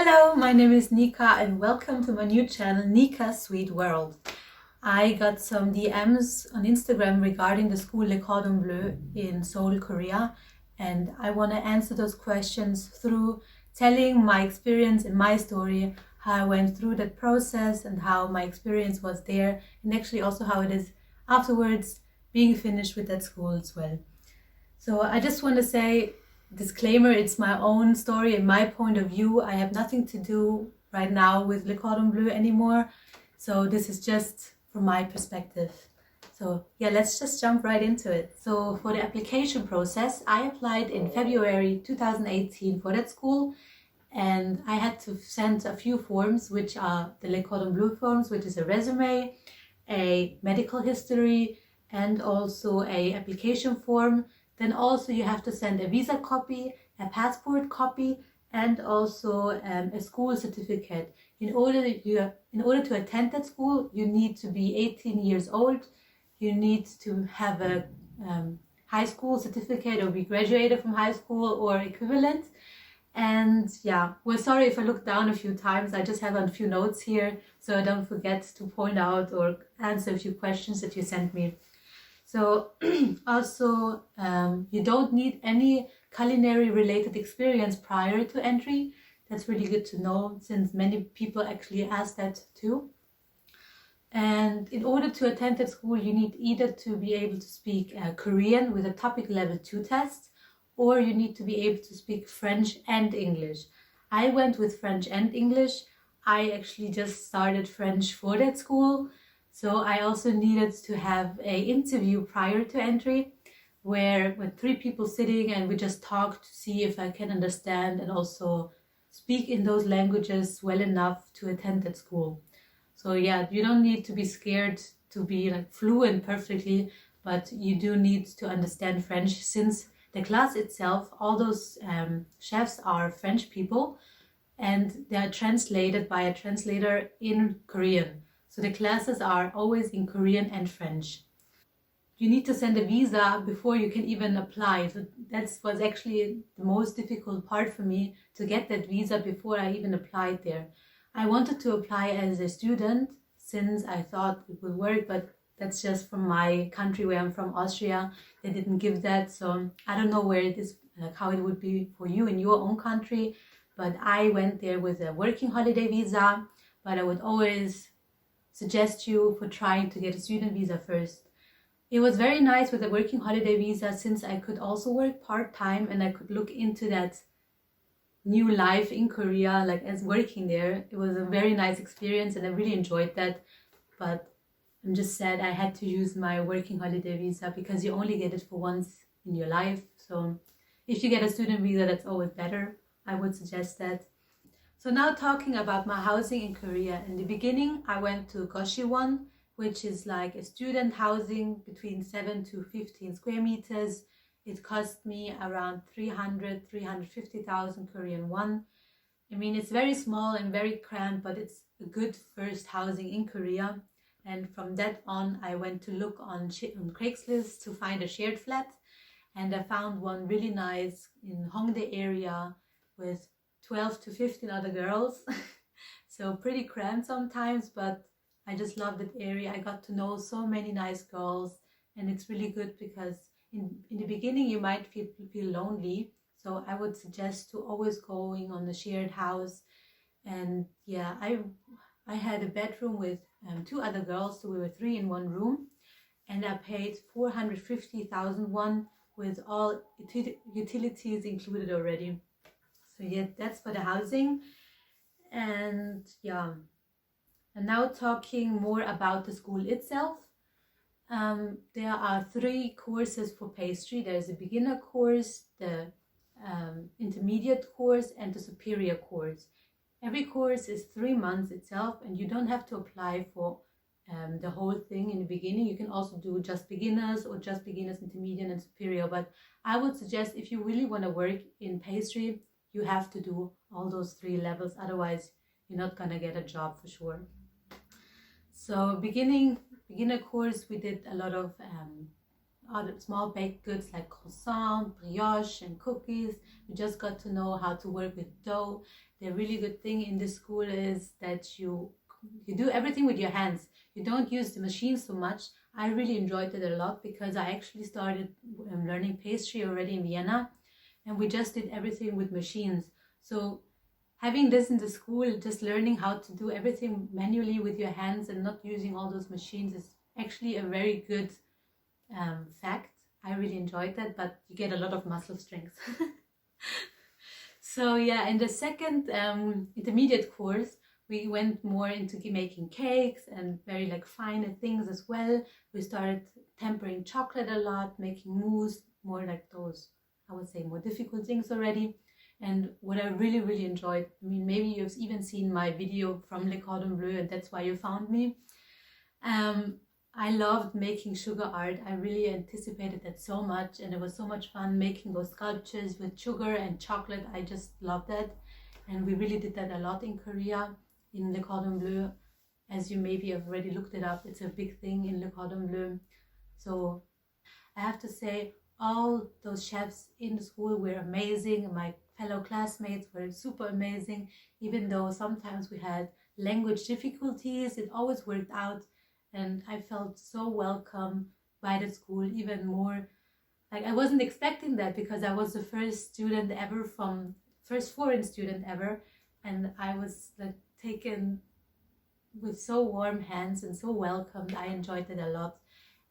Hello, my name is Nika and welcome to my new channel, Nika's Sweet World. I got some DMs on Instagram regarding the school Le Cordon Bleu in Seoul, Korea, and I want to answer those questions through telling my experience and my story, how I went through that process and how my experience was there, and actually also how it is afterwards being finished with that school as well. So I just want to say, disclaimer, it's my own story and my point of view. I have nothing to do right now with Le Cordon Bleu anymore. So this is just from my perspective. So yeah, let's just jump right into it. So for the application process, I applied in February 2018 for that school. And I had to send a few forms, which are the Le Cordon Bleu forms, which is a resume, a medical history, and also a application form. Then also you have to send a visa copy, a passport copy, and also a school certificate. In order to attend that school, you need to be 18 years old. You need to have a high school certificate or be graduated from high school or equivalent. And yeah, well, sorry if I look down a few times. I just have a few notes here, so I don't forget to point out or answer a few questions that you sent me. So also, you don't need any culinary related experience prior to entry. That's really good to know, since many people actually ask that too. And in order to attend that school, you need either to be able to speak Korean with a topic level 2 test, or you need to be able to speak French and English. I went with French and English. I actually just started French for that school. So I also needed to have an interview prior to entry where with 3 people sitting, and we just talked to see if I can understand and also speak in those languages well enough to attend that school. So yeah, you don't need to be scared to be like fluent perfectly, but you do need to understand French, since the class itself, all those chefs are French people and they are translated by a translator in Korean. So the classes are always in Korean and French. You need to send a visa before you can even apply. So that was actually the most difficult part for me, to get that visa before I even applied there. I wanted to apply as a student since I thought it would work, but that's just from my country where I'm from, Austria. They didn't give that. So I don't know where it is, like how it would be for you in your own country. But I went there with a working holiday visa, but I would always suggest you for trying to get a student visa first. It was very nice with a working holiday visa, since I could also work part-time and I could look into that new life in Korea, like as working there. It was a very nice experience and I really enjoyed that. But I'm just sad I had to use my working holiday visa, because you only get it for once in your life. So if you get a student visa, that's always better. I would suggest that. So now talking about my housing in Korea. In the beginning, I went to Goshiwon, which is like a student housing between 7 to 15 square meters. It cost me around 350,000 Korean won. I mean, it's very small and very cramped, but it's a good first housing in Korea. And from that on, I went to look on Craigslist to find a shared flat. And I found one really nice in Hongdae area with 12 to 15 other girls. So pretty cramped sometimes, but I just love that area. I got to know so many nice girls, and it's really good because in the beginning you might feel lonely. So I would suggest to always going on the shared house. And yeah, I had a bedroom with 2 other girls, so we were 3 in one room, and I paid 450,000 won with all utilities included already. So yeah, that's for the housing. And yeah, and now talking more about the school itself. There are 3 courses for pastry. There's a beginner course, the intermediate course, and the superior course. Every course is 3 months itself, and you don't have to apply for the whole thing in the beginning. You can also do just beginners or just beginners, intermediate, and superior. But I would suggest, if you really want to work in pastry, you have to do all those 3 levels. Otherwise, you're not gonna get a job for sure. So beginner course, we did a lot of other small baked goods like croissant, brioche, and cookies. We just got to know how to work with dough. The really good thing in this school is that you do everything with your hands. You don't use the machine so much. I really enjoyed it a lot because I actually started learning pastry already in Vienna, and we just did everything with machines. So having this in the school, just learning how to do everything manually with your hands and not using all those machines is actually a very good fact. I really enjoyed that, but you get a lot of muscle strength. So yeah, in the second intermediate course, we went more into making cakes and very like finer things as well. We started tempering chocolate a lot, making mousse, more like those, I would say, more difficult things already. And what I really, really enjoyed, I mean, maybe you've even seen my video from Le Cordon Bleu and that's why you found me. I loved making sugar art. I really anticipated that so much, and it was so much fun making those sculptures with sugar and chocolate. I just loved that, and we really did that a lot in Korea, in Le Cordon Bleu. As you maybe have already looked it up, it's a big thing in Le Cordon Bleu. So I have to say, all those chefs in the school were amazing. My fellow classmates were super amazing. Even though sometimes we had language difficulties, it always worked out. And I felt so welcome by the school, even more. Like I wasn't expecting that because I was the first foreign student ever. And I was like taken with so warm hands and so welcomed. I enjoyed it a lot.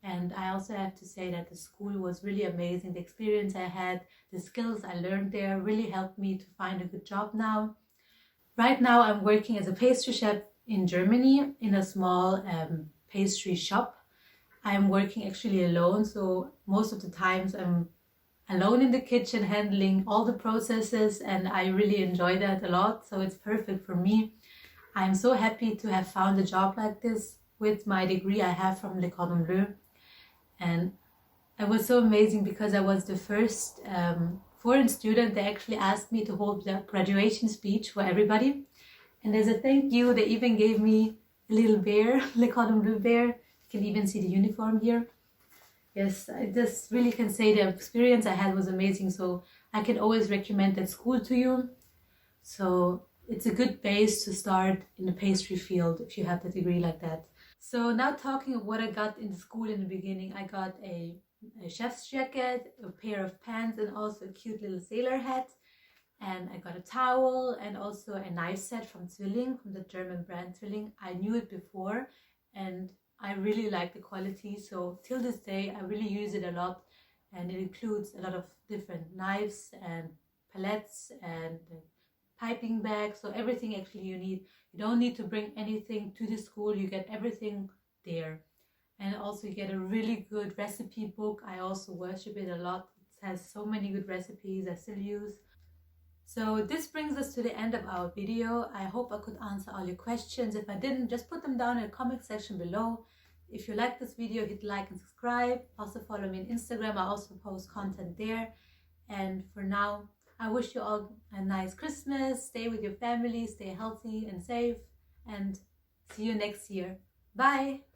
And I also have to say that the school was really amazing. The experience I had, the skills I learned there really helped me to find a good job now. Right now I'm working as a pastry chef in Germany in a small pastry shop. I'm working actually alone, so most of the times I'm alone in the kitchen handling all the processes, and I really enjoy that a lot, so it's perfect for me. I'm so happy to have found a job like this with my degree I have from Le Cordon Bleu, and it was so amazing because I was the first foreign student. They actually asked me to hold the graduation speech for everybody, and as a thank you they even gave me a little bear, Le Cordon Bleu bear. You can even see the uniform here. Yes, I just really can say the experience I had was amazing, so I can always recommend that school to you. So it's a good base to start in the pastry field if you have a degree like that. So now talking of what I got in school in the beginning, I got a chef's jacket, a pair of pants, and also a cute little sailor hat. And I got a towel and also a knife set from Zwilling, from the German brand Zwilling. I knew it before and I really like the quality. So till this day, I really use it a lot. And it includes a lot of different knives and palettes and piping bags. So everything actually you need. You don't need to bring anything to the school. You get everything there. And also you get a really good recipe book. I also worship it a lot. It has so many good recipes I still use. So this brings us to the end of our video. I hope I could answer all your questions. If I didn't, just put them down in the comment section below. If you like this video, hit like and subscribe. Also follow me on Instagram. I also post content there. And for now, I wish you all a nice Christmas. Stay with your family, stay healthy and safe, and see you next year. Bye!